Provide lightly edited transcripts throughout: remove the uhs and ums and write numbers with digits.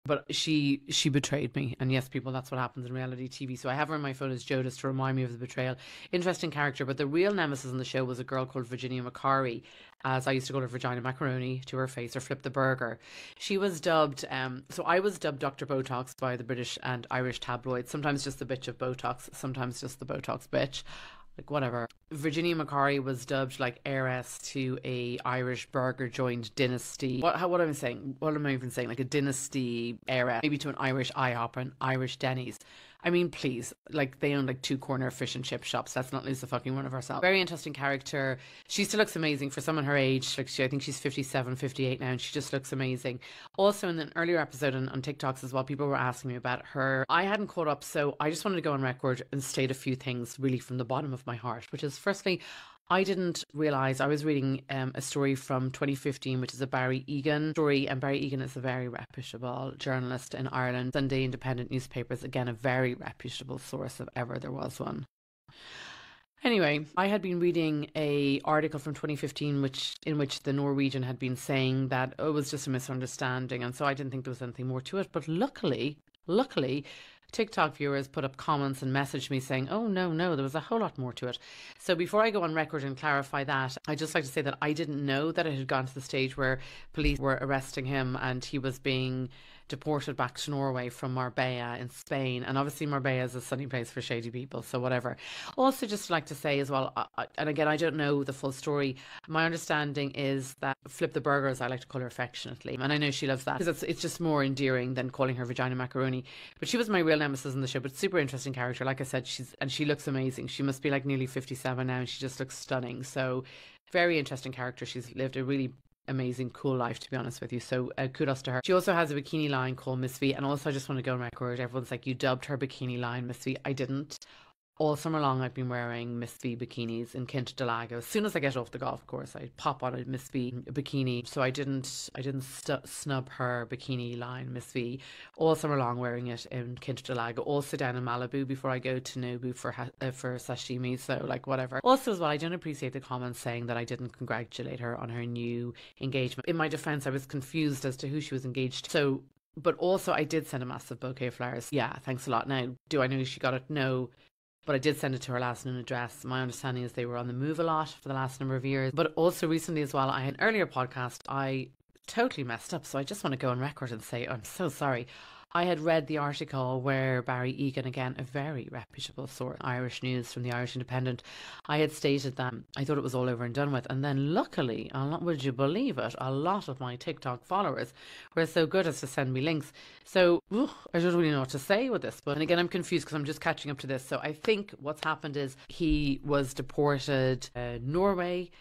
But she betrayed me. And yes, people, that's what happens in reality TV. So I have her on my phone as Jodis to remind me of the betrayal. Interesting character. But the real nemesis on the show was a girl called Virginia McCary, as I used to call her Vagina Macaroni to her face, or Flip the Burger. She was dubbed, so I was dubbed Dr Botox by the British and Irish tabloids. Sometimes just the bitch of Botox, sometimes just the Botox bitch. Like, whatever. Virginia McCary was dubbed like heiress to a Irish burger joint dynasty. What am I saying? What am I even saying? Like a dynasty heiress, maybe to an Irish IHOP or an Irish Denny's. I mean, please, like, they own like 2 corner fish and chip shops. Let's not lose the fucking one of ourselves. Very interesting character. She still looks amazing for someone her age. Like, I think she's 57, 58 now, and she just looks amazing. Also, in an earlier episode on TikToks as well, people were asking me about her. I hadn't caught up, so I just wanted to go on record and state a few things really from the bottom of my heart, which is, firstly, I didn't realise, I was reading a story from 2015, which is a Barry Egan story, and Barry Egan is a very reputable journalist in Ireland. Sunday Independent newspapers, again, a very reputable source if ever there was one. Anyway, I had been reading an article from 2015 in which the Norwegian had been saying that it was just a misunderstanding, and so I didn't think there was anything more to it. But luckily, TikTok viewers put up comments and messaged me saying, oh, no, there was a whole lot more to it. So before I go on record and clarify that, I'd just like to say that I didn't know that it had gone to the stage where police were arresting him and he was being deported back to Norway from Marbella in Spain. And obviously Marbella is a sunny place for shady people, so whatever. Also, just like to say as well, and again, I don't know the full story, my understanding is that Flip the Burger, as I like to call her affectionately, and I know she loves that because it's just more endearing than calling her Vagina Macaroni. But she was my real nemesis in the show, but super interesting character. Like I said, she looks amazing. She must be like nearly 57 now, and she just looks stunning. So very interesting character. She's lived a really amazing, cool life, to be honest with you. So kudos to her. She also has a bikini line called Miss V. And also, I just want to go on record. Everyone's like, you dubbed her bikini line Miss V. I didn't. All summer long, I've been wearing Miss V bikinis in Quinta do Lago. As soon as I get off the golf course, I pop on a Miss V bikini. So I didn't snub her bikini line, Miss V. All summer long, wearing it in Quinta do Lago. Also down in Malibu before I go to Nobu for sashimi. So like whatever. Also as well, I don't appreciate the comments saying that I didn't congratulate her on her new engagement. In my defense, I was confused as to who she was engaged to. So, but also I did send a massive bouquet of flowers. Yeah, thanks a lot. Now, do I know she got it? No. But I did send it to her last known address. My understanding is they were on the move a lot for the last number of years. But also recently as well, I had an earlier podcast, I totally messed up. So I just want to go on record and say, I'm so sorry. I had read the article where Barry Egan, again, a very reputable source, Irish news from the Irish Independent, I had stated that I thought it was all over and done with. And then luckily, would you believe it, a lot of my TikTok followers were so good as to send me links. So I don't really know what to say with this. But and again, I'm confused because I'm just catching up to this. So I think what's happened is he was deported Norway,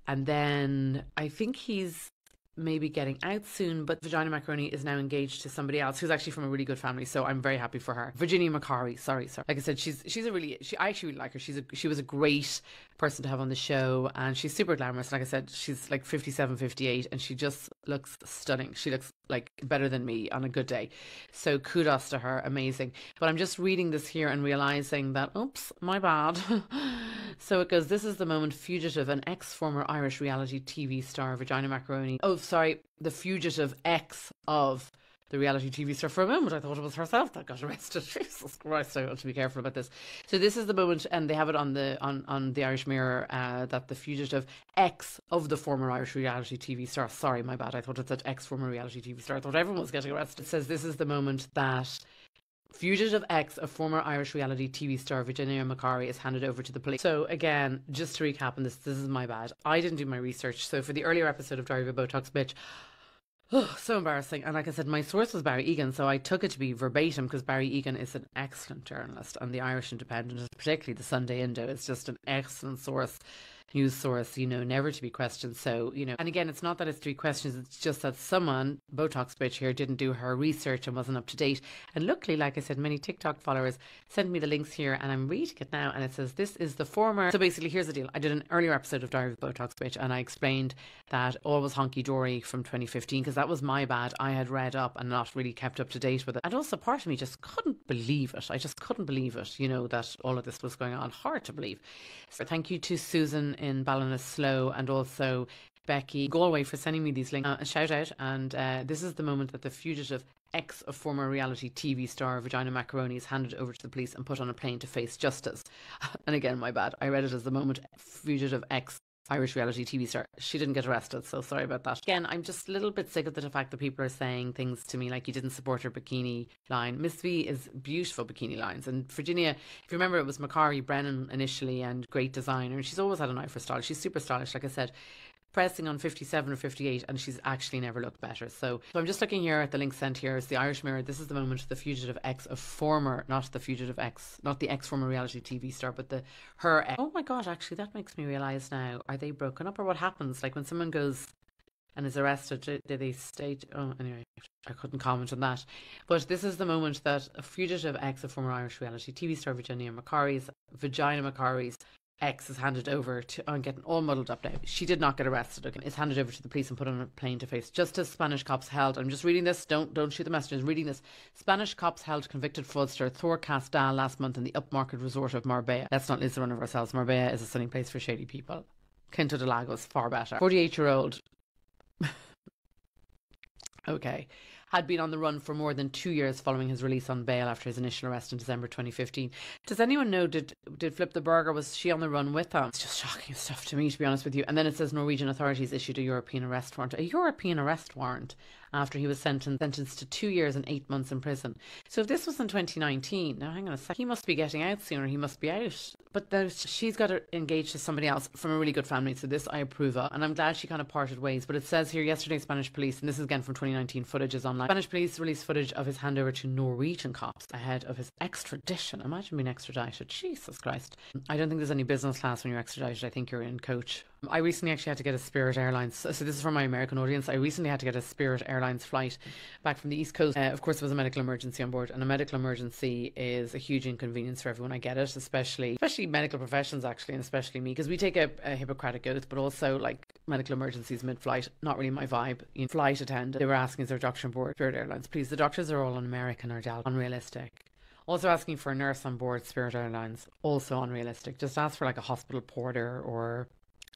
and then I think he's maybe getting out soon, but Vagina Macaroni is now engaged to somebody else who's actually from a really good family, so I'm very happy for her. Virginia McCary, sorry. Like I said, I actually really like her. She was a great person to have on the show, and she's super glamorous. Like I said, she's like 57, 58, and she just looks stunning. She looks like better than me on a good day. So kudos to her, amazing. But I'm just reading this here and realizing that, oops, my bad. So it goes, this is the moment fugitive and ex-former Irish reality TV star Vagina Macaroni. Oh, sorry, the fugitive ex of the reality TV star. For a moment I thought it was herself that got arrested. Jesus Christ, I have to be careful about this. So this is the moment, and they have it on the Irish Mirror, that the fugitive ex of the former Irish reality TV star. Sorry, my bad. I thought it said ex-former reality TV star. I thought everyone was getting arrested. It says this is the moment that fugitive ex of former Irish reality TV star Virginia McCary is handed over to the police. So again, just to recap on this is my bad. I didn't do my research. So for the earlier episode of Diary of a Botox Bitch, so embarrassing. And like I said, my source was Barry Egan, so I took it to be verbatim because Barry Egan is an excellent journalist, and the Irish Independent, particularly the Sunday Indo, is just an excellent news source, never to be questioned. So, and again, it's not that it's to be questioned, it's just that someone, Botox bitch here, didn't do her research and wasn't up to date. And luckily, like I said, many TikTok followers sent me the links here, and I'm reading it now, and it says this is the former. So basically, here's the deal. I did an earlier episode of Diary of a Botox Bitch, and I explained that all was honky-dory from 2015, because that was my bad. I had read up and not really kept up to date with it. And also part of me just couldn't believe it. I just couldn't believe it, that all of this was going on. Hard to believe. So thank you to Susan in Ballinasloe and also Becky Galway for sending me these links. A shout out, and this is the moment that the fugitive ex of former reality TV star Vagina Macaroni is handed over to the police and put on a plane to face justice. And again, my bad. I read it as the moment fugitive ex Irish reality TV star. She didn't get arrested, so sorry about that. Again, I'm just a little bit sick of the fact that people are saying things to me like you didn't support her bikini line. Miss V is beautiful bikini lines. And Virginia, if you remember, it was Macari Brennan initially and great designer. And she's always had an eye for style. She's super stylish, like I said. Pressing on 57 or 58, and she's actually never looked better. So I'm just looking here at the link sent here. It's the Irish Mirror. This is the moment the fugitive ex of former, not the fugitive ex, not the ex former reality TV star, but her ex. Oh my God, actually, that makes me realise now. Are they broken up or what happens? Like when someone goes and is arrested, do they stay? Oh, anyway, I couldn't comment on that. But this is the moment that a fugitive ex of former Irish reality TV star Vagina Macari's ex is handed over to, I'm getting all muddled up now. She did not get arrested. Okay, is handed over to the police and put on a plane to face justice. Spanish cops held. I'm just reading this. Don't shoot the messages. Reading this. Spanish cops held convicted fraudster Thor Castal last month in the upmarket resort of Marbella. Let's not lose the run of ourselves. Marbella is a stunning place for shady people. Quinto de Lagos, far better. 48-year-old. Okay. Had been on the run for more than 2 years following his release on bail after his initial arrest in December 2015. Does anyone know, did Flip the Burger, was she on the run with him? It's just shocking stuff to me, to be honest with you. And then it says Norwegian authorities issued a European arrest warrant. A European arrest warrant after he was sentenced to 2 years and 8 months in prison. So if this was in 2019, now hang on a sec, he must be getting out soon, or he must be out. But she's got engaged to somebody else from a really good family, so this I approve of. And I'm glad she kind of parted ways. But it says here, yesterday Spanish police, and this is again from 2019, footage is online. Spanish police released footage of his handover to Norwegian cops ahead of his extradition. Imagine being extradited. Jesus Christ. I don't think there's any business class when you're extradited. I think you're in coach. I recently actually had to get a Spirit Airlines, so this is for my American audience. I recently had to get a Spirit Airlines flight back from the East Coast. Of course, there was a medical emergency on board, and a medical emergency is a huge inconvenience for everyone. I get it, especially medical professions actually, and especially me, because we take a Hippocratic oath, but also like medical emergencies mid-flight, not really my vibe. Flight attendant, they were asking, is there a doctor on board Spirit Airlines? Please, the doctors are all un-American or unrealistic. Also asking for a nurse on board Spirit Airlines, also unrealistic. Just ask for like a hospital porter or,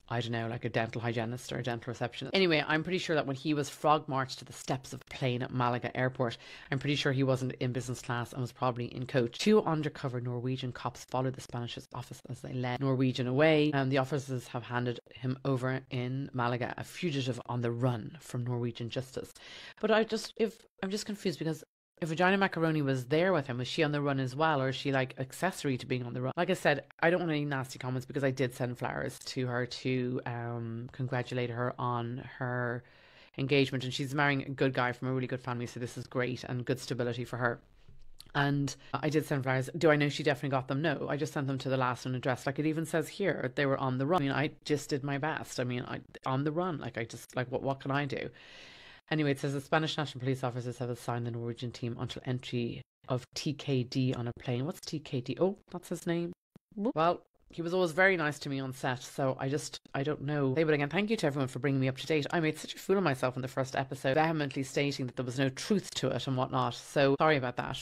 I don't know, like a dental hygienist or a dental receptionist. Anyway, I'm pretty sure that when he was frog marched to the steps of a plane at Malaga airport, I'm pretty sure he wasn't in business class and was probably in coach. 2 undercover Norwegian cops followed the Spanish office as they led Norwegian away. The officers have handed him over in Malaga, a fugitive on the run from Norwegian justice. But I'm just confused, because if Vagina Macaroni was there with him, was she on the run as well, or is she like accessory to being on the run? Like I said, I don't want any nasty comments, because I did send flowers to her to congratulate her on her engagement, and she's marrying a good guy from a really good family, so this is great and good stability for her. And I did send flowers. Do I know she definitely got them? No, I just sent them to the last known address. Like it even says here, they were on the run. I mean, I just did my best. I mean, on the run. Like what can I do? Anyway, it says the Spanish National Police officers have assigned the Norwegian team until entry of TKD on a plane. What's TKD? Oh, that's his name. Well, he was always very nice to me on set, so I don't know. But again, thank you to everyone for bringing me up to date. I made such a fool of myself in the first episode, vehemently stating that there was no truth to it and whatnot. So sorry about that.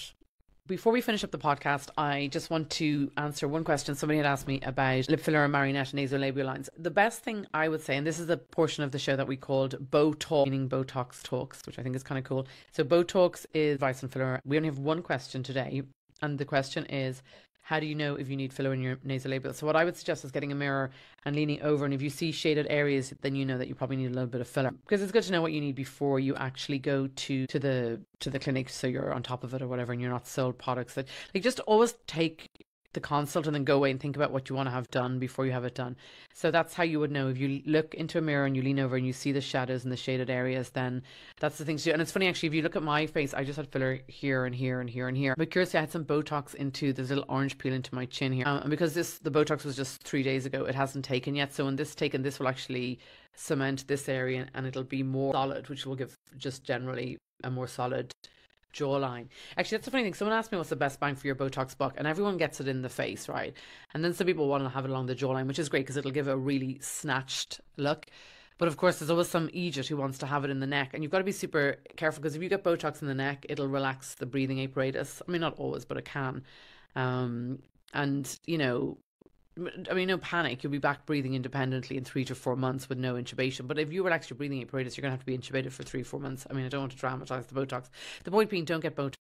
Before we finish up the podcast, I just want to answer one question. Somebody had asked me about lip filler and marionette and nasolabial lines. The best thing I would say, and this is a portion of the show that we called Botox, meaning Botox Talks, which I think is kind of cool. So Botox is advice on filler. We only have one question today, and the question is, how do you know if you need filler in your nasolabial? So what I would suggest is getting a mirror and leaning over, and if you see shaded areas, then you know that you probably need a little bit of filler, because it's good to know what you need before you actually go to the clinic, so you're on top of it or whatever, and you're not sold products that, like, just always take the consult and then go away and think about what you want to have done before you have it done. So that's how you would know. If you look into a mirror and you lean over and you see the shadows and the shaded areas, then that's the thing to do. And it's funny actually, if you look at my face, I just had filler here and here and here and here. But curiously, I had some Botox into this little orange peel into my chin here, and because the Botox was just 3 days ago, it hasn't taken yet. So when this will actually cement this area, and it'll be more solid, which will give just generally a more solid jawline. Actually, that's the funny thing. Someone asked me what's the best bang for your Botox buck, and everyone gets it in the face, right? And then some people want to have it along the jawline, which is great because it'll give a really snatched look. But of course, there's always some idiot who wants to have it in the neck, and you've got to be super careful, because if you get Botox in the neck, it'll relax the breathing apparatus. I mean, not always, but it can. And you know, I mean, no panic. You'll be back breathing independently in 3 to 4 months with no intubation. But if you relax your breathing apparatus, you're going to have to be intubated for 3 or 4 months. I mean, I don't want to dramatise the Botox. The point being, don't get Botox